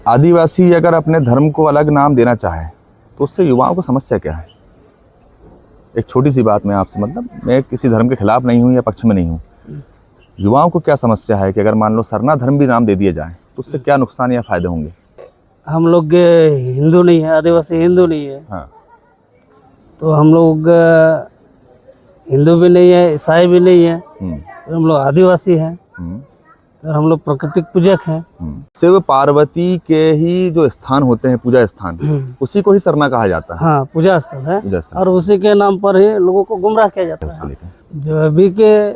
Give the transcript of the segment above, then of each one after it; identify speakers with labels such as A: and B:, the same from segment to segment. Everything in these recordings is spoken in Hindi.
A: आदिवासी अगर अपने धर्म को अलग नाम देना चाहे तो उससे युवाओं को समस्या क्या है? एक छोटी सी बात मैं आपसे, मतलब मैं किसी धर्म के खिलाफ नहीं हूँ या पक्ष में नहीं हूँ, युवाओं को क्या समस्या है कि अगर मान लो सरना धर्म भी नाम दे दिया जाए तो उससे क्या नुकसान या फायदे होंगे?
B: हम लोग हिंदू नहीं है, आदिवासी हिंदू नहीं है।
A: हाँ,
B: तो हम लोग हिंदू भी नहीं है, ईसाई भी नहीं है, तो हम लोग आदिवासी हैं। तो हम लोग प्राकृतिक पूजक हैं।
A: शिव पार्वती के ही जो स्थान होते हैं, पूजा स्थान, उसी को ही सरना कहा जाता है।
B: हाँ, पूजा स्थल है।
A: पूजा स्थल।
B: और उसी के नाम पर ही लोगों को गुमराह किया जाता है। जो अभी के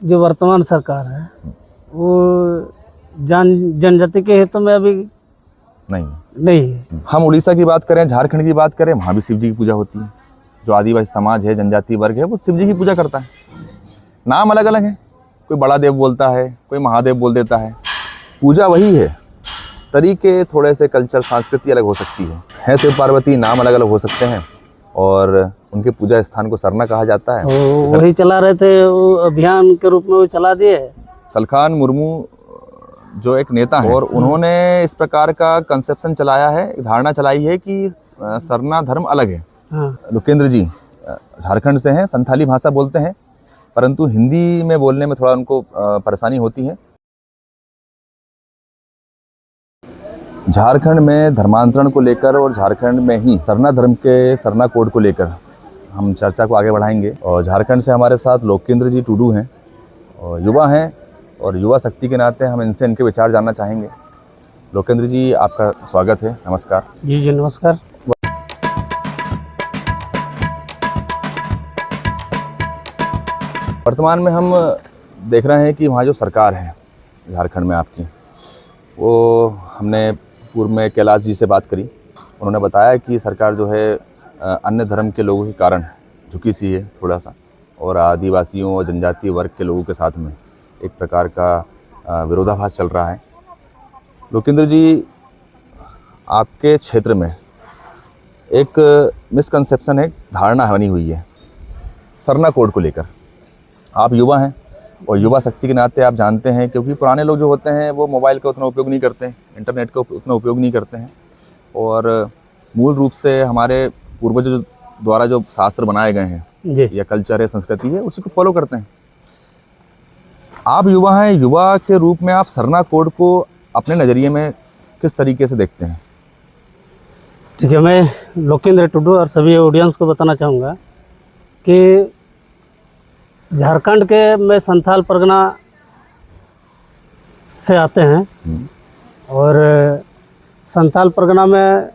B: जो वर्तमान सरकार है वो जनजाति के हितों में अभी नहीं है।
A: हम उड़ीसा की बात करें, झारखंड की बात करें, वहाँ भी शिव जी की पूजा होती है। जो आदिवासी समाज है, जनजाति वर्ग है, वो शिव जी की पूजा करता है। नाम अलग अलग है, कोई बड़ा देव बोलता है, कोई महादेव बोल देता है, पूजा वही है। तरीके थोड़े से, कल्चर, संस्कृति अलग हो सकती है शिव पार्वती, नाम अलग अलग हो सकते हैं और उनके पूजा स्थान को सरना कहा जाता है।
B: वही चला रहे थे, वो अभियान के रूप में वो चला दिए।
A: सलखान मुर्मू जो एक नेता है, और उन्होंने इस प्रकार का कंसेप्शन चलाया है, धारणा चलाई है कि सरना धर्म अलग है। लोकेंद्र जी झारखंड से हैं, संथाली भाषा बोलते हैं, परंतु हिंदी में बोलने में थोड़ा उनको परेशानी होती है। झारखंड में धर्मांतरण को लेकर और झारखंड में ही सरना धर्म के सरना कोड को लेकर हम चर्चा को आगे बढ़ाएंगे। और झारखंड से हमारे साथ लोकेंद्र जी टुडू हैं और युवा हैं, और युवा शक्ति के नाते हम इनसे इनके विचार जानना चाहेंगे। लोकेंद्र जी, आपका स्वागत है। नमस्कार।
B: जी नमस्कार।
A: वर्तमान में हम देख रहे हैं कि वहाँ जो सरकार है झारखंड में आपकी, वो हमने पूर्व में कैलाश जी से बात करी। उन्होंने बताया कि सरकार जो है अन्य धर्म के लोगों के कारण झुकी सी है थोड़ा सा, और आदिवासियों और जनजातीय वर्ग के लोगों के साथ में एक प्रकार का विरोधाभास चल रहा है। लोकेंद्र जी, आपके क्षेत्र में एक मिसकंसेप्शन है, धारणा बनी हुई है सरना कोड को लेकर। आप युवा हैं और युवा शक्ति के नाते आप जानते हैं, क्योंकि पुराने लोग जो होते हैं वो मोबाइल का उतना उपयोग नहीं करते हैं, इंटरनेट का उतना उपयोग नहीं करते हैं, और मूल रूप से हमारे पूर्वजों द्वारा जो शास्त्र बनाए गए हैं या कल्चर है, संस्कृति है, उसी को फॉलो करते हैं। आप युवा हैं, युवा के रूप में आप सरना कोड को अपने नज़रिए में किस तरीके से देखते हैं?
B: ठीक है, मैं लोकेंद्र टुडू और सभी ऑडियंस को बताना चाहूँगा कि झारखंड के मैं संथाल परगना से आते हैं, और संथाल परगना में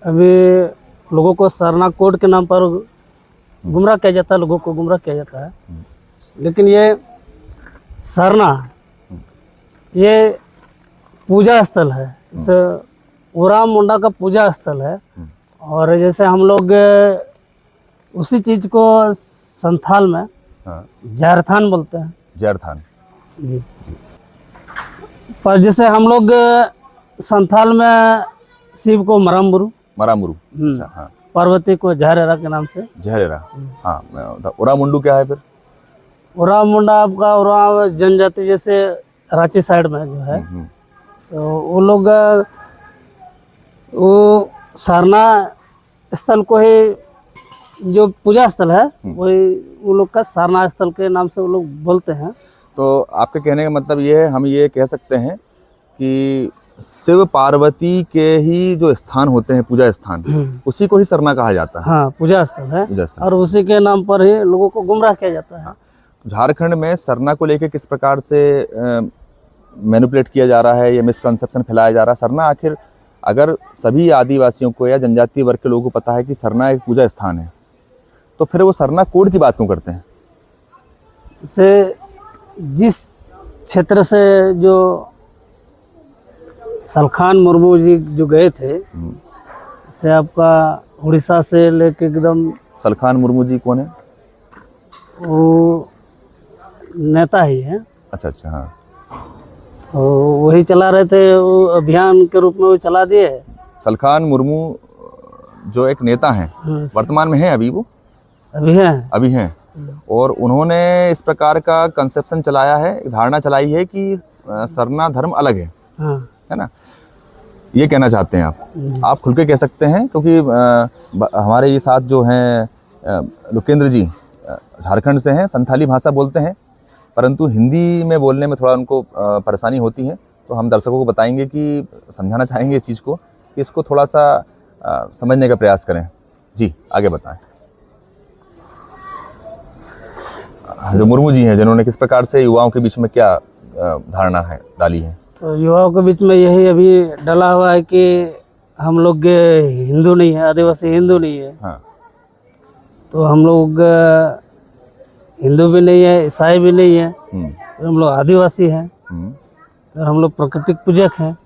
B: अभी लोगों को सरना कोड के नाम पर गुमराह किया जाता है, लोगों को गुमराह किया जाता है। लेकिन ये सरना ये पूजा स्थल है, जैसे ओराम मुंडा का पूजा स्थल है। और जैसे हम लोग उसी चीज़ को संथाल में जैरथान बोलते हैं।
A: जैरथान
B: जी। पर जैसे हम लोग संथाल में शिव को मरामुरु,
A: अच्छा, हाँ।
B: पार्वती को झरेरा के नाम से
A: झरेरा, हाँ। ओरामुंडू क्या है फिर?
B: ओराम मुंडा आपका ओराम जनजाति, जैसे रांची साइड में जो है, तो वो लोग वो सरना स्थल को ही, जो पूजा स्थल है, वही वो लोग का सरना स्थल के नाम से वो लोग बोलते हैं।
A: तो आपके कहने का मतलब ये है, हम ये कह सकते हैं कि शिव पार्वती के ही जो स्थान होते हैं, पूजा स्थान, उसी को ही सरना कहा जाता है।
B: हाँ, पूजा स्थल है, और उसी के नाम पर ही लोगों को गुमराह किया जाता है।
A: झारखंड में सरना को लेकर किस प्रकार से मैनिपुलेट किया जा रहा है, या मिसकंसेप्शन फैलाया जा रहा है? सरना आखिर, अगर सभी आदिवासियों को या जनजातीय वर्ग के लोगों को पता है कि सरना एक पूजा स्थान है, तो फिर वो सरना कोड की बात क्यों करते हैं?
B: से जिस क्षेत्र से जो सलखान मुर्मू जी जो गए थे, से आपका उड़ीसा से लेके एकदम।
A: सलखान मुर्मू जी कौन है?
B: वो नेता ही है।
A: अच्छा, हाँ।
B: तो वही चला रहे थे, वो अभियान के रूप में वो चला दिए।
A: सलखान मुर्मू जो एक नेता हैं, वर्तमान में हैं अभी? वो अभी हैं। और उन्होंने इस प्रकार का कंसेप्शन चलाया है, धारणा चलाई है कि सरना धर्म अलग है ना। ये कहना चाहते हैं आप खुल के कह सकते हैं, क्योंकि हमारे ये साथ जो हैं लोकेंद्र जी झारखंड से हैं, संथाली भाषा बोलते हैं, परंतु हिंदी में बोलने में थोड़ा उनको परेशानी होती है। तो हम दर्शकों को बताएंगे कि समझाना चाहेंगे इस चीज़ को कि इसको थोड़ा सा समझने का प्रयास करें। जी आगे बताएं। जो मुर्मू जी हैं, जिन्होंने किस प्रकार से युवाओं के बीच में क्या धारणा है डाली है?
B: तो युवाओं के बीच में यही अभी डला हुआ है कि हम लोग हिंदू नहीं है, आदिवासी हिंदू नहीं है।
A: हाँ।
B: तो हम लोग हिंदू भी नहीं है, ईसाई भी नहीं है, तो हम लोग आदिवासी हैं, तो हम लोग प्राकृतिक पूजक हैं।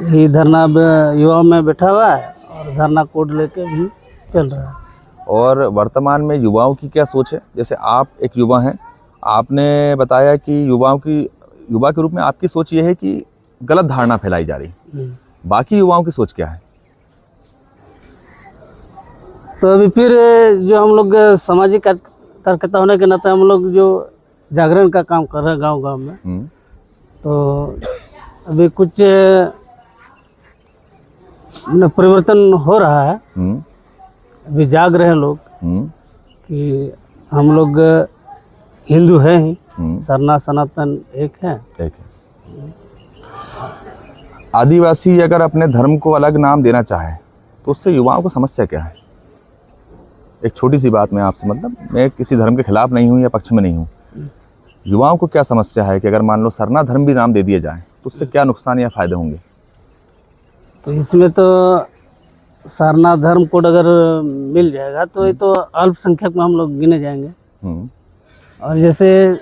B: यही धरना युवाओं में बैठा हुआ है और धरना कोड लेके भी चल रहा है।
A: और वर्तमान में युवाओं की क्या सोच है? जैसे आप एक युवा हैं, आपने बताया कि युवा के रूप में आपकी सोच ये है कि गलत धारणा फैलाई जा रही, बाकी युवाओं की सोच क्या है?
B: तो अभी फिर जो हम लोग सामाजिक कार्यकर्ता होने के नाते हम लोग जो जागरण का काम कर रहे हैं गांव-गांव में, तो अभी कुछ परिवर्तन हो रहा है। अभी जाग रहे हैं लोग कि हम लोग हिंदू हैं ही, सरना सनातन एक है।
A: आदिवासी अगर अपने धर्म को अलग नाम देना चाहे तो उससे युवाओं को समस्या क्या है? एक छोटी सी बात मैं आपसे, मतलब मैं किसी धर्म के खिलाफ नहीं हूँ या पक्ष में नहीं हूँ, युवाओं को क्या समस्या है कि अगर मान लो सरना धर्म भी नाम दे दिया जाए तो उससे क्या नुकसान या फायदे होंगे?
B: तो इसमें तो सरना धर्म कोड अगर मिल जाएगा तो ये तो अल्पसंख्यक में हम लोग गिने जाएंगे। और जैसे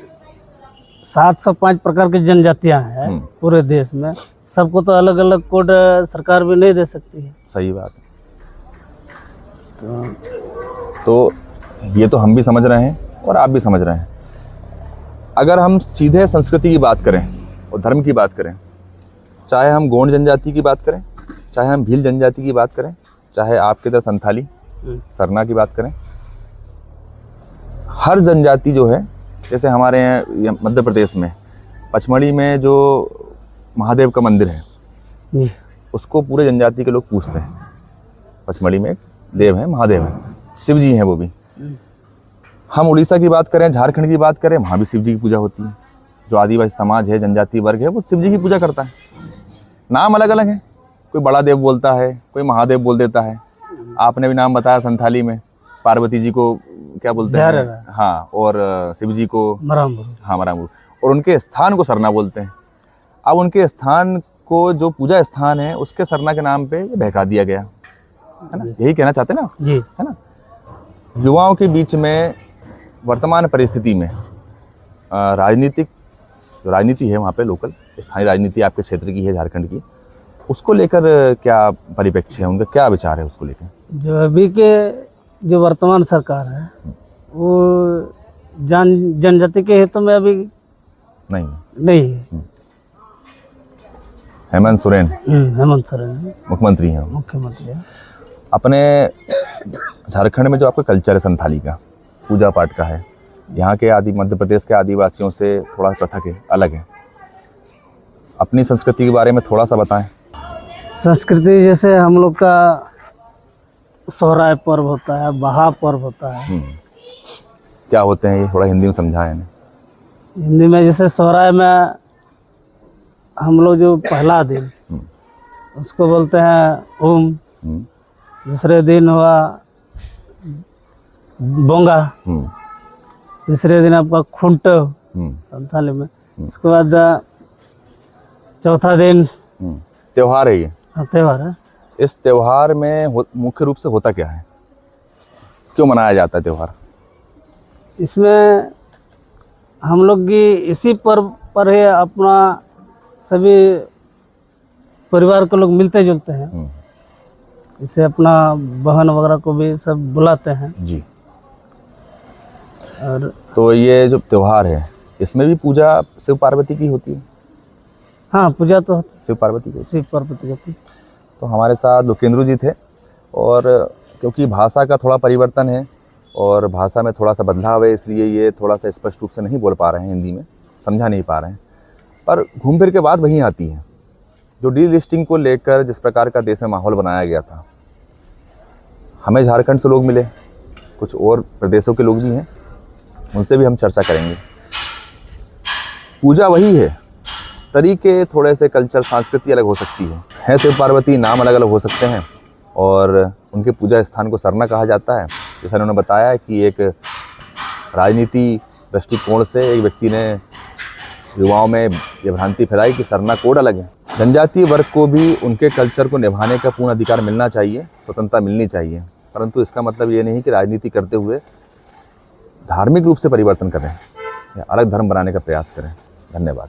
B: 705 प्रकार की जनजातियां हैं पूरे देश में, सबको तो अलग अलग कोड सरकार भी नहीं दे सकती है।
A: सही बात है। तो ये तो हम भी समझ रहे हैं और आप भी समझ रहे हैं। अगर हम सीधे संस्कृति की बात करें और धर्म की बात करें, चाहे हम गोंड जनजाति की बात करें, चाहे हम भील जनजाति की बात करें, चाहे आपके तरह संथाली सरना की बात करें, हर जनजाति जो है, जैसे हमारे यहाँ मध्य प्रदेश में पचमढ़ी में जो महादेव का मंदिर है, उसको पूरे जनजाति के लोग पूजते हैं। पचमढ़ी में एक देव है, महादेव है, शिव जी हैं वो भी। हम उड़ीसा की बात करें, झारखंड की बात करें, वहाँ भी शिव जी की पूजा होती है। जो आदिवासी समाज है, जनजाति वर्ग है, वो शिव जी की पूजा करता है। नाम अलग अलग है, कोई बड़ा देव बोलता है, कोई महादेव बोल देता है। आपने भी नाम बताया, संथाली में पार्वती जी को क्या बोलते हैं? हाँ, और शिव जी को
B: मरामबुरु।
A: हाँ, मरामबुरु। और उनके स्थान को सरना बोलते हैं। अब उनके स्थान को, जो पूजा स्थान है, उसके सरना के नाम पे बहका दिया गया है ना? यही कहना चाहते हैं ना?
B: जी,
A: है ना? युवाओं के बीच में वर्तमान परिस्थिति में राजनीति है वहाँ पे, लोकल स्थानीय राजनीति आपके क्षेत्र की है, झारखंड की, उसको लेकर क्या परिप्रेक्ष्य है, उनका क्या विचार है उसको लेकर?
B: जो अभी के जो वर्तमान सरकार है वो जनजाति के हितों में अभी नहीं है।
A: हेमंत सोरेन
B: मुख्यमंत्री हैं।
A: अपने झारखंड में जो आपका कल्चर है संथाली का, पूजा पाठ का है, यहाँ के मध्य प्रदेश के आदिवासियों से थोड़ा पृथक है, अलग है। अपनी संस्कृति के बारे में थोड़ा सा बताएं।
B: संस्कृति जैसे हम लोग का सोहराय पर्व होता है, बहा पर्व होता है।
A: क्या होते हैं ये थोड़ा हिंदी में समझाएं हमें।
B: हिंदी में जैसे सोहराय में हम लोग जो पहला दिन उसको बोलते हैं ओम, दूसरे दिन हुआ बोंगा, तीसरे दिन आपका खुंट संथाली में, उसके बाद चौथा दिन
A: त्योहार है। ये
B: त्योहार है।
A: इस त्योहार में मुख्य रूप से होता क्या है, क्यों मनाया जाता है त्योहार?
B: इसमें हम लोग की इसी पर्व पर है अपना सभी परिवार के लोग मिलते जुलते हैं। इसे अपना बहन वगैरह को भी सब बुलाते हैं
A: जी।
B: और
A: तो ये जो त्योहार है, इसमें भी पूजा शिव पार्वती की होती है?
B: हाँ, पूजा तो होती है,
A: शिव पार्वती की
B: होती है।
A: तो हमारे साथ लोकेंद्र जी थे, और क्योंकि भाषा का थोड़ा परिवर्तन है और भाषा में थोड़ा सा बदलाव है, इसलिए ये थोड़ा सा स्पष्ट रूप से नहीं बोल पा रहे हैं, हिंदी में समझा नहीं पा रहे हैं, पर घूम फिर के बात वहीं आती है जो डीलिस्टिंग को लेकर जिस प्रकार का देश में माहौल बनाया गया था, हमें झारखंड से लोग मिले, कुछ और प्रदेशों के लोग भी हैं, उनसे भी हम चर्चा करेंगे। पूजा वही है, तरीके थोड़े से कल्चर संस्कृति अलग हो सकती है शिव पार्वती, नाम अलग अलग हो सकते हैं, और उनके पूजा स्थान को सरना कहा जाता है। जैसा उन्होंने बताया कि एक राजनीति दृष्टिकोण से एक व्यक्ति ने युवाओं में ये भ्रांति फैलाई कि सरना कोड अलग है। जनजातीय वर्ग को भी उनके कल्चर को निभाने का पूर्ण अधिकार मिलना चाहिए, स्वतंत्रता मिलनी चाहिए, परंतु इसका मतलब ये नहीं कि राजनीति करते हुए धार्मिक रूप से परिवर्तन करें या अलग धर्म बनाने का प्रयास करें। धन्यवाद।